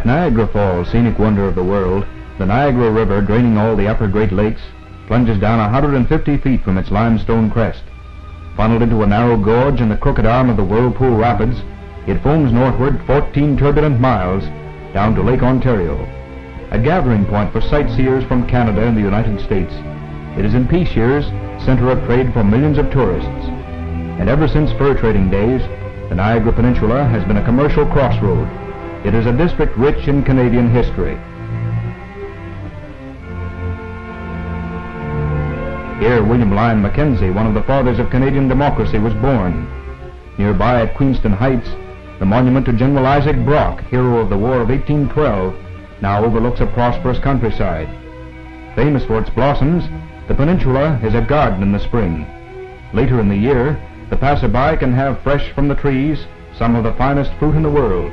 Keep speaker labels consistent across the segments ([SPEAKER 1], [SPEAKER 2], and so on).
[SPEAKER 1] At Niagara Falls, scenic wonder of the world, the Niagara River, draining all the upper Great Lakes, plunges down 150 feet from its limestone crest. Funneled into a narrow gorge in the crooked arm of the Whirlpool Rapids, it foams northward 14 turbulent miles down to Lake Ontario, a gathering point for sightseers from Canada and the United States. It is in peace years center of trade for millions of tourists. And ever since fur trading days, the Niagara Peninsula has been a commercial crossroad. It is a district rich in Canadian history. Here, William Lyon Mackenzie, one of the fathers of Canadian democracy, was born. Nearby at Queenston Heights, the monument to General Isaac Brock, hero of the War of 1812, now overlooks a prosperous countryside. Famous for its blossoms, the peninsula is a garden in the spring. Later in the year, the passerby can have fresh from the trees some of the finest fruit in the world.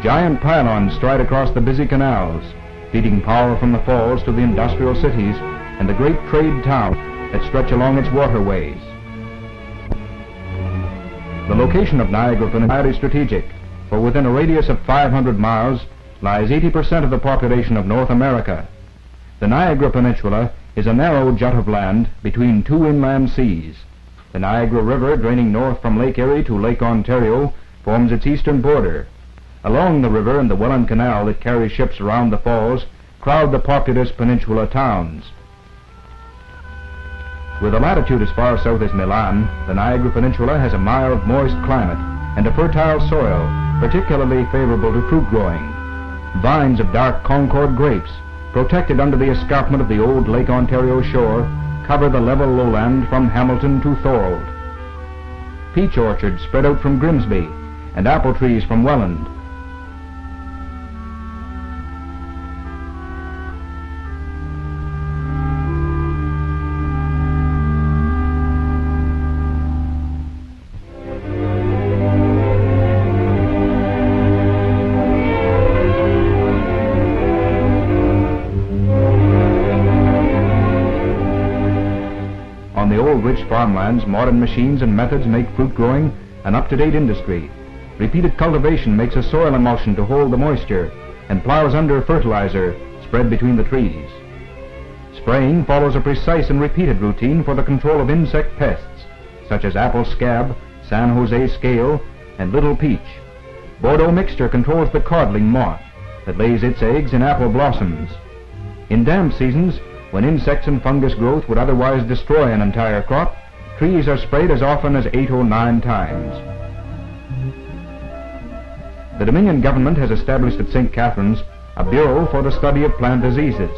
[SPEAKER 1] Giant pylons stride across the busy canals, feeding power from the falls to the industrial cities and the great trade towns that stretch along its waterways. The location of Niagara Peninsula is highly strategic, for within a radius of 500 miles lies 80% of the population of North America. The Niagara Peninsula is a narrow jut of land between two inland seas. The Niagara River, draining north from Lake Erie to Lake Ontario, forms its eastern border. Along the river and the Welland Canal that carries ships around the falls crowd the populous peninsula towns. With a latitude as far south as Milan, the Niagara Peninsula has a mild, moist climate and a fertile soil, particularly favorable to fruit growing. Vines of dark Concord grapes, protected under the escarpment of the old Lake Ontario shore, cover the level lowland from Hamilton to Thorold. Peach orchards spread out from Grimsby, and apple trees from Welland. On the old rich farmlands, modern machines and methods make fruit growing an up-to-date industry. Repeated cultivation makes a soil emulsion to hold the moisture, and plows under fertilizer spread between the trees. Spraying follows a precise and repeated routine for the control of insect pests, such as apple scab, San Jose scale, and little peach. Bordeaux mixture controls the codling moth that lays its eggs in apple blossoms. In damp seasons, when insects and fungus growth would otherwise destroy an entire crop, trees are sprayed as often as 8 or 9 times. The Dominion government has established at St. Catharines a bureau for the study of plant diseases.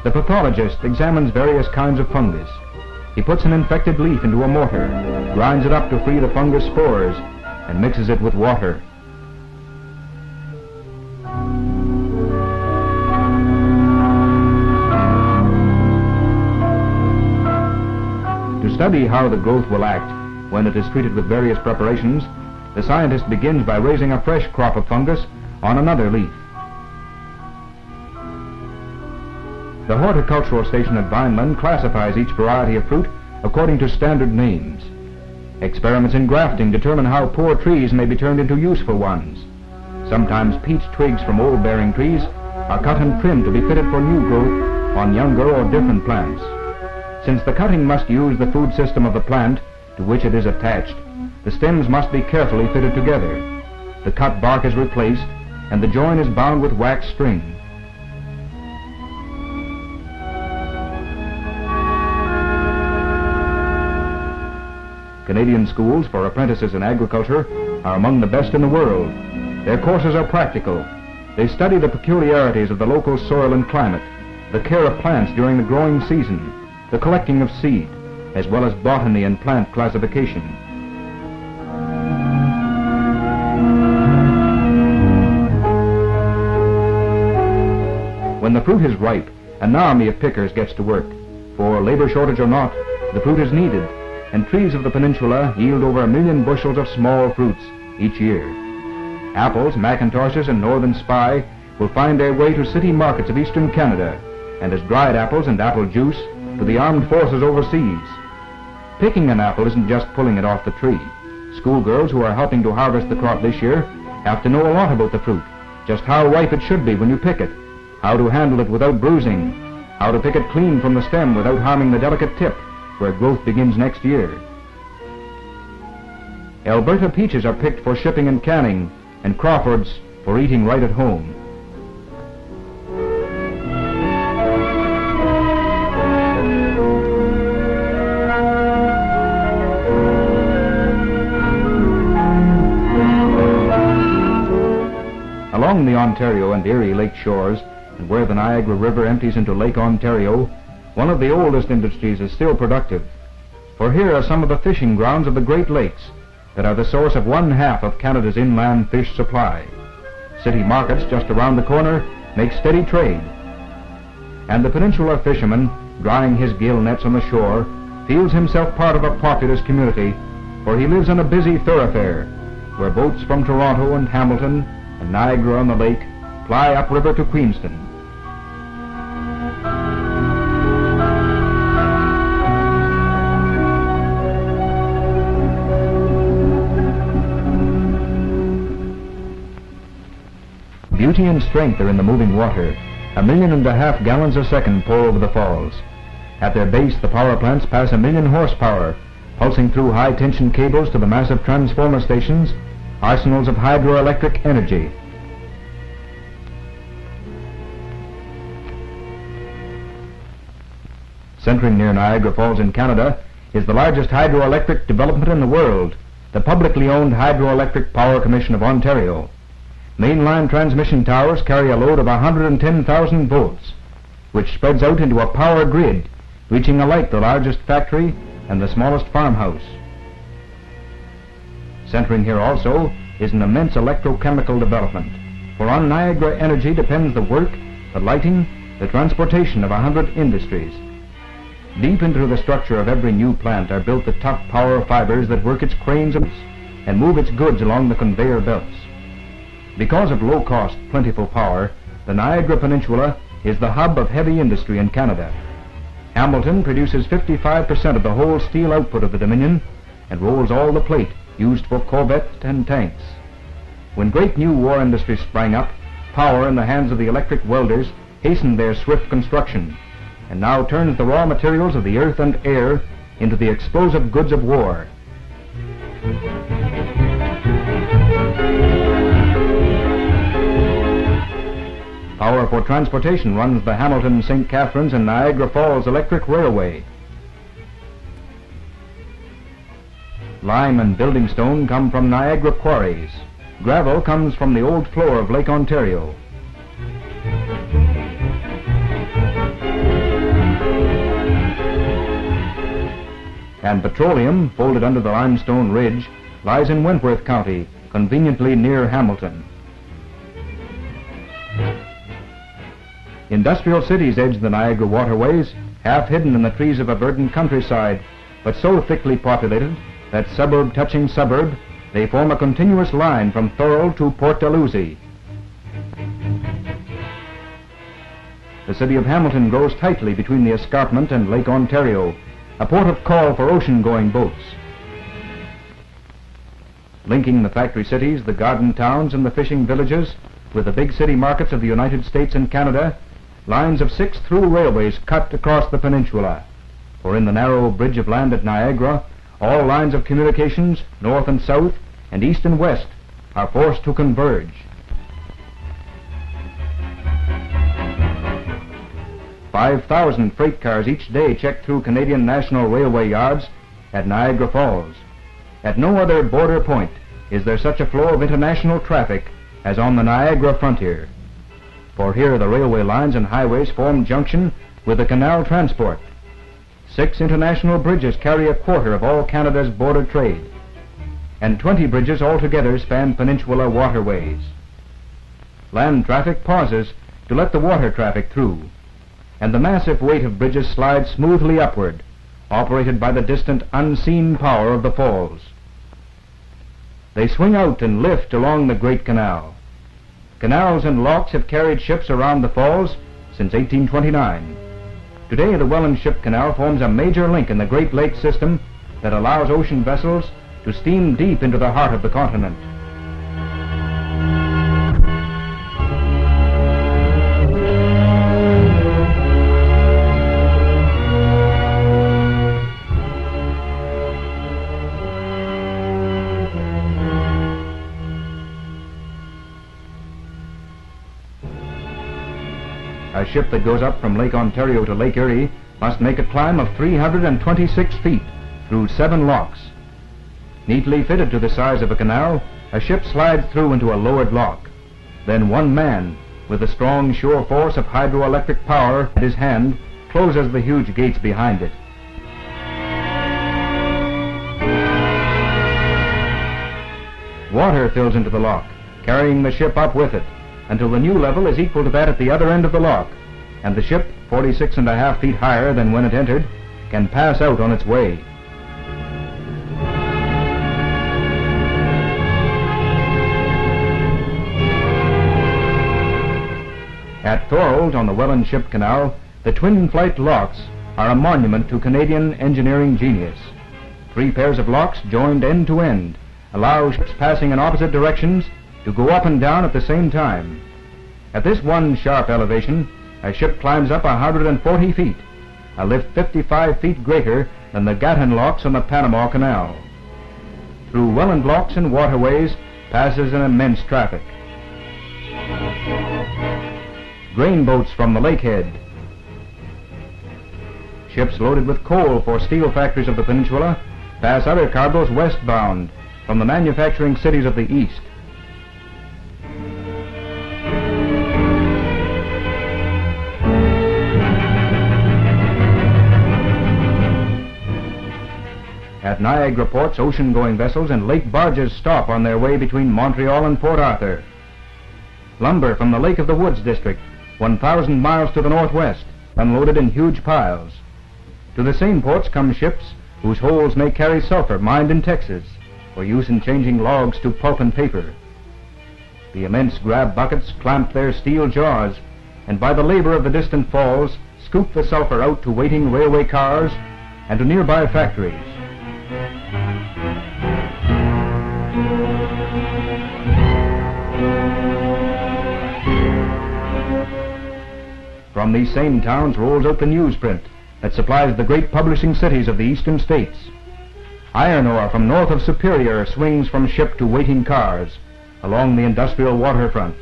[SPEAKER 1] The pathologist examines various kinds of fungus. He puts an infected leaf into a mortar, grinds it up to free the fungus spores, and mixes it with water. To study how the growth will act when it is treated with various preparations, the scientist begins by raising a fresh crop of fungus on another leaf. The horticultural station at Vineland classifies each variety of fruit according to standard names. Experiments in grafting determine how poor trees may be turned into useful ones. Sometimes peach twigs from old-bearing trees are cut and trimmed to be fitted for new growth on younger or different plants. Since the cutting must use the food system of the plant to which it is attached, the stems must be carefully fitted together. The cut bark is replaced, and the join is bound with wax string. Canadian schools for apprentices in agriculture are among the best in the world. Their courses are practical. They study the peculiarities of the local soil and climate, the care of plants during the growing season, the collecting of seed, as well as botany and plant classification. When the fruit is ripe, an army of pickers gets to work. For labor shortage or not, the fruit is needed, and trees of the peninsula yield over 1 million bushels of small fruits each year. Apples, Macintoshes, and Northern Spy will find their way to city markets of eastern Canada, and as dried apples and apple juice to the armed forces overseas. Picking an apple isn't just pulling it off the tree. Schoolgirls who are helping to harvest the crop this year have to know a lot about the fruit, just how ripe it should be when you pick it, how to handle it without bruising, how to pick it clean from the stem without harming the delicate tip, where growth begins next year. Alberta peaches are picked for shipping and canning, and Crawfords for eating right at home. Along the Ontario and Erie Lake shores, and where the Niagara River empties into Lake Ontario, one of the oldest industries is still productive. For here are some of the fishing grounds of the Great Lakes that are the source of 1/2 of Canada's inland fish supply. City markets just around the corner make steady trade. And the peninsular fisherman, drying his gill nets on the shore, feels himself part of a populous community, for he lives on a busy thoroughfare, where boats from Toronto and Hamilton and Niagara on the lake ply upriver to Queenston. Beauty and strength are in the moving water. 1.5 million gallons a second pour over the falls. At their base, the power plants pass 1 million horsepower, pulsing through high-tension cables to the massive transformer stations, arsenals of hydroelectric energy. Centering near Niagara Falls in Canada is the largest hydroelectric development in the world, the publicly owned Hydroelectric Power Commission of Ontario. Mainline transmission towers carry a load of 110,000 volts, which spreads out into a power grid, reaching alike the largest factory and the smallest farmhouse. Centering here also is an immense electrochemical development, for on Niagara energy depends the work, the lighting, the transportation of 100 industries. Deep into the structure of every new plant are built the tough power fibers that work its cranes and move its goods along the conveyor belts. Because of low-cost, plentiful power, the Niagara Peninsula is the hub of heavy industry in Canada. Hamilton produces 55% of the whole steel output of the Dominion and rolls all the plate used for corvettes and tanks. When great new war industries sprang up, power in the hands of the electric welders hastened their swift construction, and now turns the raw materials of the earth and air into the explosive goods of war. Power for transportation runs the Hamilton, St. Catharines, and Niagara Falls Electric Railway. Lime and building stone come from Niagara quarries. Gravel comes from the old floor of Lake Ontario. And petroleum, folded under the limestone ridge, lies in Wentworth County, conveniently near Hamilton. Industrial cities edge the Niagara waterways, half hidden in the trees of a verdant countryside, but so thickly populated that suburb touching suburb, they form a continuous line from Thorold to Port Dalhousie. The city of Hamilton grows tightly between the escarpment and Lake Ontario, a port of call for ocean-going boats. Linking the factory cities, the garden towns, and the fishing villages with the big city markets of the United States and Canada, lines of 6 through railways cut across the peninsula, for in the narrow bridge of land at Niagara, all lines of communications, north and south, and east and west, are forced to converge. 5,000 freight cars each day check through Canadian National Railway yards at Niagara Falls. At no other border point is there such a flow of international traffic as on the Niagara Frontier. For here the railway lines and highways form junction with the canal transport. 6 international bridges carry a quarter of all Canada's border trade, and 20 bridges altogether span peninsula waterways. Land traffic pauses to let the water traffic through, and the massive weight of bridges slides smoothly upward, operated by the distant unseen power of the falls. They swing out and lift along the Great Canal. Canals and locks have carried ships around the falls since 1829. Today the Welland Ship Canal forms a major link in the Great Lakes system that allows ocean vessels to steam deep into the heart of the continent. ship that goes up from Lake Ontario to Lake Erie must make a climb of 326 feet through 7 locks. Neatly fitted to the size of a canal, a ship slides through into a lowered lock. Then one man, with the strong, sure force of hydroelectric power at his hand, closes the huge gates behind it. Water fills into the lock, carrying the ship up with it, until the new level is equal to that at the other end of the lock, and the ship, 46.5 feet higher than when it entered, can pass out on its way. At Thorold on the Welland Ship Canal, the twin flight locks are a monument to Canadian engineering genius. 3 pairs of locks joined end to end allow ships passing in opposite directions to go up and down at the same time. At this one sharp elevation, a ship climbs up 140 feet, a lift 55 feet greater than the Gatton locks on the Panama Canal. Through Welland locks and waterways passes an immense traffic. Grain boats from the lakehead. Ships loaded with coal for steel factories of the peninsula pass other cargoes westbound from the manufacturing cities of the east. At Niagara ports, ocean-going vessels and lake barges stop on their way between Montreal and Port Arthur. Lumber from the Lake of the Woods district, 1,000 miles to the northwest, unloaded in huge piles. To the same ports come ships whose holds may carry sulfur mined in Texas for use in changing logs to pulp and paper. The immense grab buckets clamp their steel jaws, and by the labor of the distant falls scoop the sulfur out to waiting railway cars and to nearby factories. From these same towns rolls out the newsprint that supplies the great publishing cities of the eastern states. Iron ore from north of Superior swings from ship to waiting cars along the industrial waterfronts.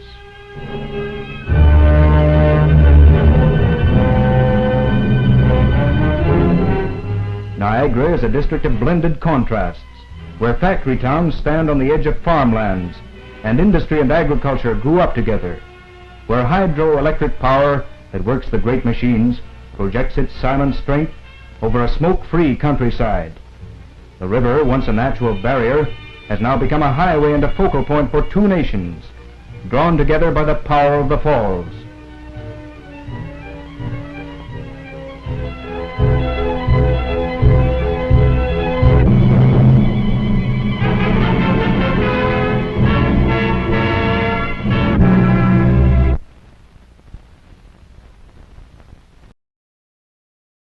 [SPEAKER 1] Niagara is a district of blended contrasts, where factory towns stand on the edge of farmlands, and industry and agriculture grew up together, where hydroelectric power that works the great machines projects its silent strength over a smoke-free countryside. The river, once a natural barrier, has now become a highway and a focal point for 2 nations, drawn together by the power of the falls.